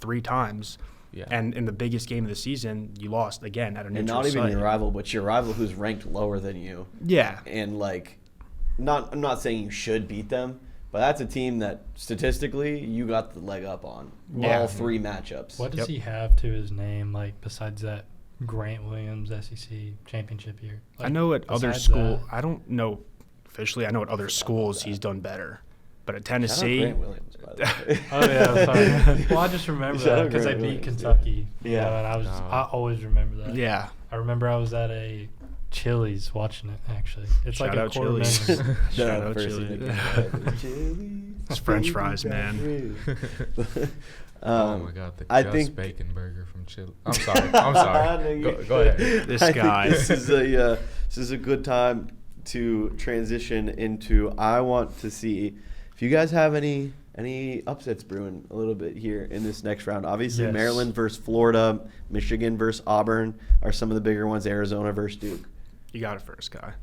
3 times. Yeah. And in the biggest game of the season, you lost again at a neutral and not even site. your rival, but your rival who's ranked lower than you. Yeah. And I'm not saying you should beat them, but that's a team that statistically you got the leg up on all 3 matchups. What does he have to his name, besides that Grant Williams SEC championship year? I know at other school, I don't know officially. I know at other schools he's done better, but at Tennessee. Grant Williams, by the way. Oh yeah, sorry. Well, I just remember that because they beat Kentucky. Yeah, and I always remember that. Yeah, I remember I was at a Chili's watching it. Actually, it's Shout like out a quarter Chili's. million. Shout out Chili's. It's French fries, man. Oh my God, the bacon burger from Schill. I'm sorry. Go ahead. This guy. This is a good time to transition into. I want to see if you guys have any upsets brewing a little bit here in this next round. Obviously, yes. Maryland versus Florida, Michigan versus Auburn are some of the bigger ones. Arizona versus Duke. You got it first, guy.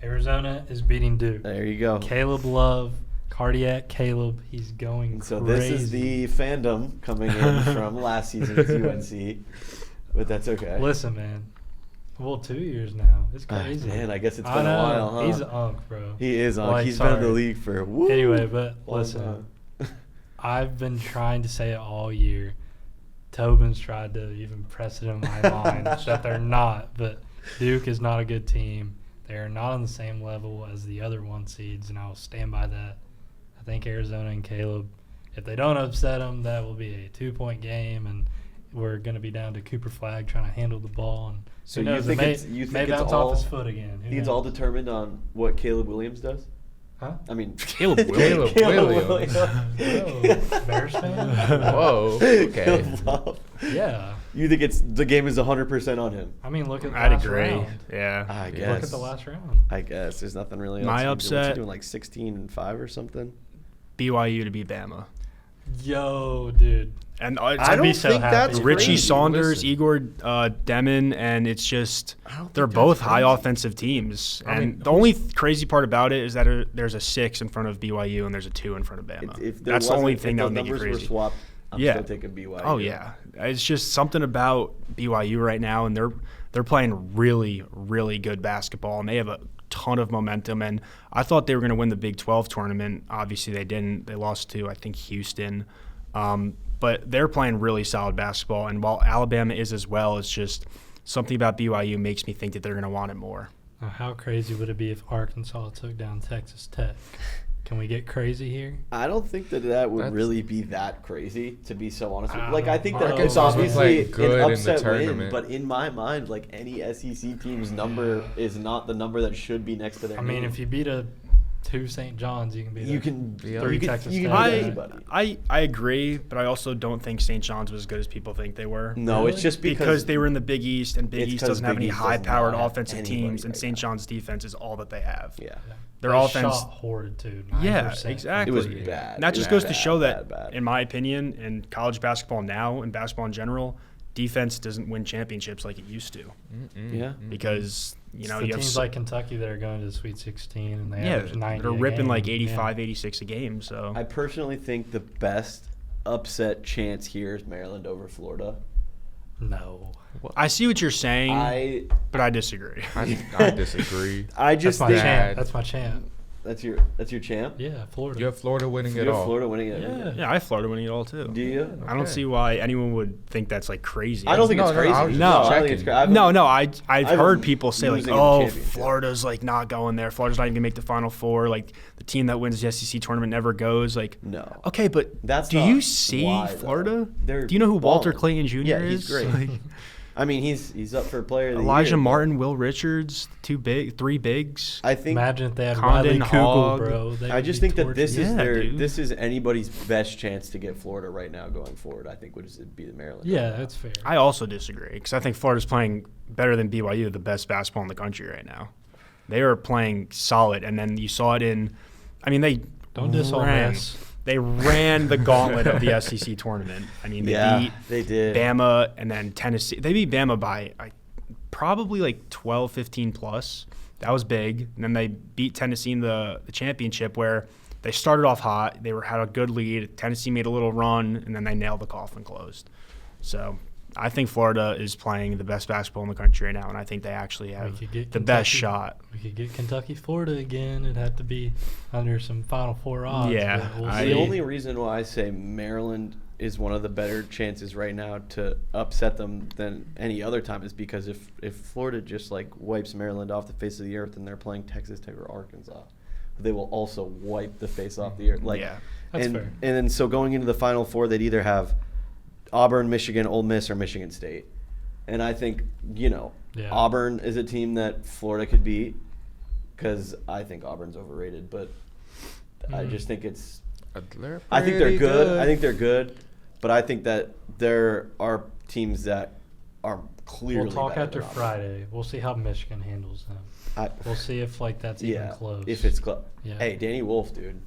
Arizona is beating Duke. There you go. Caleb Love, cardiac Caleb, he's going So crazy. this is the fandom coming in from last season's UNC, but that's okay. Listen, man. Well, 2 years now. It's crazy. Man, I guess it's been a while, huh? He's an unk, bro. He is unk. He's been in the league for Anyway, but long listen, time. I've been trying to say it all year. Tobin's tried to even press it in my mind that they're not, but Duke is not a good team. They are not on the same level as the other 1 seeds, and I will stand by that. I think Arizona and Caleb, if they don't upset them, that will be a 2-point game, and we're going to be down to Cooper Flagg trying to handle the ball. And So who knows, you think may it's bounce all off his foot again. It's all determined on what Caleb Williams does? Huh? I mean, Caleb Williams. Whoa, Bears fan? Whoa. Okay. Caleb Love. Yeah. You think the game is 100% on him? I mean, look at the I'd last agree. round. Yeah. I guess. Look at the last round. I guess there's nothing really else. My What's he upset- doing, like 16-5 or something? BYU to beat Bama. Yo, dude. And I I'd don't be so think happy. that's Richie crazy. Saunders, Listen. Igor Demon, and it's just they're think both that's high crazy. offensive teams. I And mean, the only crazy part about it is that there's a 6 in front of BYU and there's a 2 in front of Bama. If there That's the only wasn't- thing if that those would make you numbers were crazy. swapped, I'm Yeah. still taking BYU. Oh yeah, it's just something about BYU right now, and they're playing really, really good basketball, and they have a ton of momentum. And I thought they were going to win the Big 12 tournament. Obviously, they didn't. They lost to I think Houston, but they're playing really solid basketball. And while Alabama is as well, it's just something about BYU makes me think that they're going to want it more. How crazy would it be if Arkansas took down Texas Tech? Can we get crazy here? I don't think that would That's- really be that crazy, to be so honest with you. I Like, don't I think know. that it's Arkansas's been obviously playing good an in the upset win, tournament. but in my mind, like, any SEC team's number is not the number that should be next to their I mean, name. if you beat a 2 St. John's, you can beat you a can, Yeah. 3 you can, Texas you can Tech. beat anybody. I agree, but I also don't think St. John's was as good as people think they were. No, Really? it's just Because they were in the Big East, and Big It's East 'cause doesn't have Big any East does high-powered not have offensive anybody teams, and right St. now. John's defense is all that they have. Yeah. Their They offense, shot horrid too. yeah, 9%. exactly. It was bad. And that It just was goes to bad, show that, bad. in my opinion, in college basketball now and basketball in general, defense doesn't win championships like it used to Yeah. because You know, the you have teams like Kentucky that are going to the Sweet 16 and they average 90 they're a ripping game. like 85, 86 a game. So I personally think the best upset chance here is Maryland over Florida. No. I see what you're saying, but I disagree. I disagree. I just That's my think champ. That's my champ. that's your champ. Yeah, Florida. You have Florida winning it You have all. Florida winning it. Yeah. Yeah, I have Florida winning it all too. Do you? I don't see why anyone would think that's like crazy. I don't think it's crazy. I was just No. I don't think it's crazy. No, I've I've heard people say like, losing in the "Oh, championship." Florida's like not going there. Florida's not even gonna make the Final Four. Like the team that wins the SEC tournament never goes." Like, No. okay, but That's do not you see why, though. Florida? They're Do you know who Walter balling. Clayton Jr. Yeah, is? he's great. Like, I mean, he's up for player of the Elijah year. Martin, Will Richards, three bigs. I think Imagine if they had Condon, Riley Kugel, Hogg. bro. They I would just be think that this tortured. is Yeah, their dude. this is anybody's best chance to get Florida right now going forward. I think would be the Maryland. Yeah, that's fair. I also disagree because I think Florida's playing better than BYU, the best basketball in the country right now. They are playing solid, and then you saw it in. I mean, they Don't diss Ole ran. Miss. They ran the gauntlet of the SEC tournament. I mean, they beat they did. Bama and then Tennessee. They beat Bama by probably like 12, 15 plus. That was big. And then they beat Tennessee in the championship where they started off hot. They had a good lead. Tennessee made a little run, and then they nailed the coffin closed. So I think Florida is playing the best basketball in the country right now, and I think they actually have the best shot. We could get Kentucky, Florida again. It'd have to be under some Final Four odds. Yeah, but we'll I- The see. only reason why I say Maryland is one of the better chances right now to upset them than any other time is because if Florida just like wipes Maryland off the face of the earth and they're playing Texas Tech or Arkansas, they will also wipe the face off the earth. Like, Yeah, that's and, fair. And then so going into the Final Four, they'd either have Auburn, Michigan, Ole Miss, or Michigan State. And I think, Yeah. Auburn is a team that Florida could beat because I think Auburn's overrated. But I just think it's – I think they're good. I think they're good. But I think that there are teams that are clearly We'll talk better after than Auburn. Friday. We'll see how Michigan handles them. We'll see if that's even close. If it's close. Yeah. Hey, Danny Wolf, dude.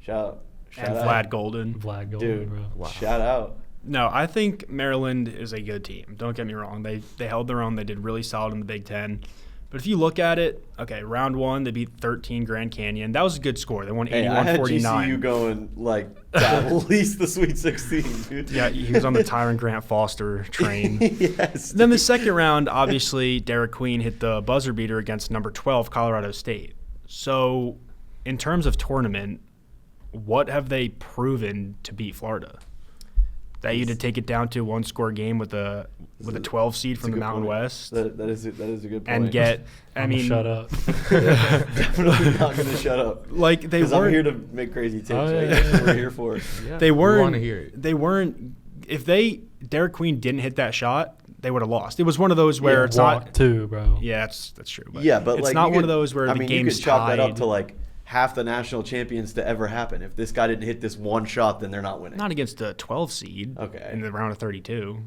Shout and out. Vlad Golden. Vlad Golden, Dude, bro. Wow. shout out. No, I think Maryland is a good team. Don't get me wrong. They held their own. They did really solid in the Big Ten. But if you look at it, okay, round one, they beat 13 Grand Canyon. That was a good score. They won 81-49. Hey, I had GCU going like to at least the Sweet 16, dude. Yeah, he was on the Tyron Grant Foster train. Yes. Then the second round, obviously, Derek Queen hit the buzzer beater against number 12, Colorado State. So in terms of tournament, what have they proven to beat Florida? That you to take it down to a one-score game with a 12 seed from the Mountain West That is a good point. and get, I mean, shut up. Definitely not going to shut up. like they Because I'm here weren't, to make crazy takes. Oh, yeah, right? yeah, That's what yeah. we're here for. they weren't, want to hear it. they weren't, if Derek Queen didn't hit that shot, they would have lost. It was one of those where it's not, too, bro. yeah, that's true. But Yeah, but it's like not you one could- of those where I the mean, game's you could chalk tied. that up to like half the national champions to ever happen. If this guy didn't hit this one shot, then they're not winning. Not against a 12 seed Okay. in the round of 32.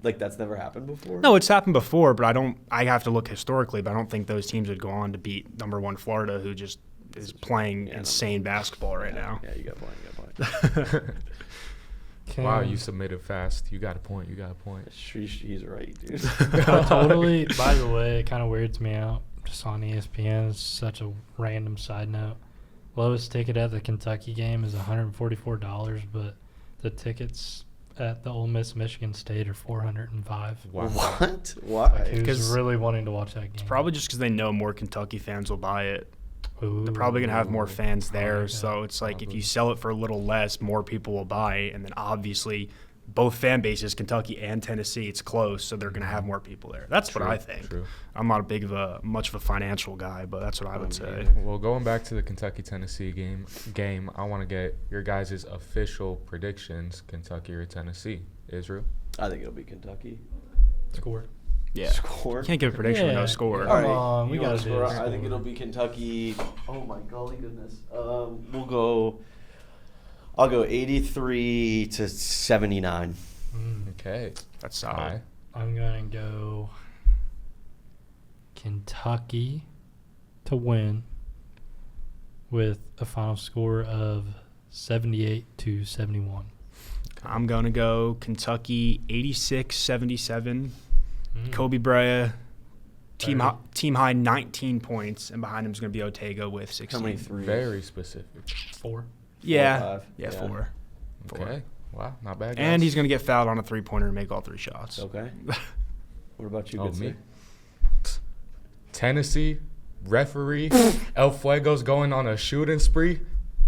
Like that's never happened before. No, it's happened before, but I have to look historically, but I don't think those teams would go on to beat number one Florida, who just is playing insane basketball right now. Yeah, you got a point. Wow, you submitted fast. You got a point. He's right, dude. Totally. By the way, it kind of weirds me out. Just on ESPN, it's such a random side note. Lowest ticket at the Kentucky game is $144, but the tickets at the Ole Miss Michigan State are $405. Wow. What? Like, Why? who's 'Cause really wanting to watch that game? It's probably just because they know more Kentucky fans will buy it. Ooh. They're probably going to have more fans there. like So that. it's like if Probably. you sell it for a little less, more people will buy it. And then obviously both fan bases, Kentucky and Tennessee, it's close. So they're going to have more people there. That's what I think. True. I'm not much of a financial guy, but that's what I would say. Well, going back to the Kentucky-Tennessee game, I want to get your guys' official predictions, Kentucky or Tennessee. Israel? I think it'll be Kentucky. Score. Yeah. Score. You can't give a prediction with no score. Come on, we you know gotta the do score? this. I think it'll be Kentucky. Oh my golly goodness. We'll go. I'll go 83-79. Okay. That's solid. Hi. I'm going to go Kentucky to win with a final score of 78-71. I'm going to go Kentucky 86-77. Kobe Bryant team high 19 points, and behind him is going to be Otego with 16. How many threes? Very specific. 4. Yeah. 4. 4. Okay. Wow, not bad. Guys. And he's going to get fouled on a 3-pointer and make all 3 shots. Okay. What about you, me? Tennessee referee El Fuego's going on a shooting spree.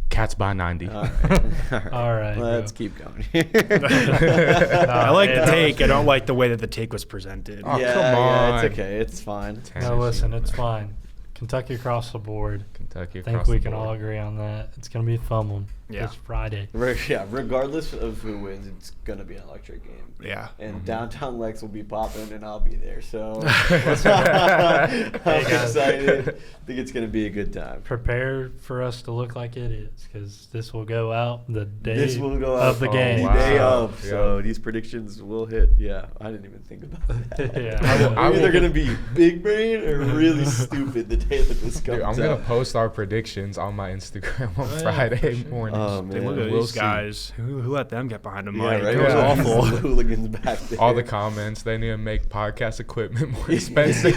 Cats by 90. All right. All right. Let's keep going. I like the take. I don't like the way that the take was presented. Oh, yeah, come on. it's okay. It's fine. Tennessee. No, listen, it's fine. Kentucky across the board. Kentucky I think across we the can board. all agree on that. It's going to be a fun one. Yeah. This Friday. Yeah, regardless of who wins, it's going to be an electric game. Yeah. And downtown Lex will be popping, and I'll be there. So I'm guys. excited. I think it's going to be a good time. Prepare for us to look like it is, because this will go out the day This will go out of the game. the day Wow. of. So these predictions will hit. Yeah, I didn't even think about that. Yeah. I'm either going to be big brain or really stupid the day that this comes Dude, I'm out. going to post our predictions on my Instagram on yeah, Friday for sure. morning. Oh, Hey, man. look at We'll these see. guys. Who let them get behind them? Yeah, Mike? right. It was Yeah. awful. The hooligans back there. All the comments, they need to make podcast equipment more expensive.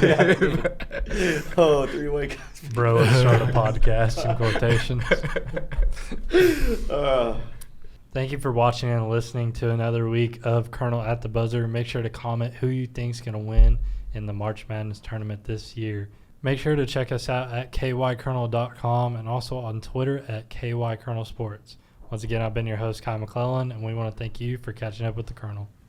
Oh, 3-way guys. Bro, let's start a podcast in quotations. Thank you for watching and listening to another week of Kernel at the Buzzer. Make sure to comment who you think's going to win in the March Madness tournament this year. Make sure to check us out at kykernel.com and also on Twitter at kykernelsports. Once again, I've been your host, Kai McClelland, and we want to thank you for catching up with the Kernel.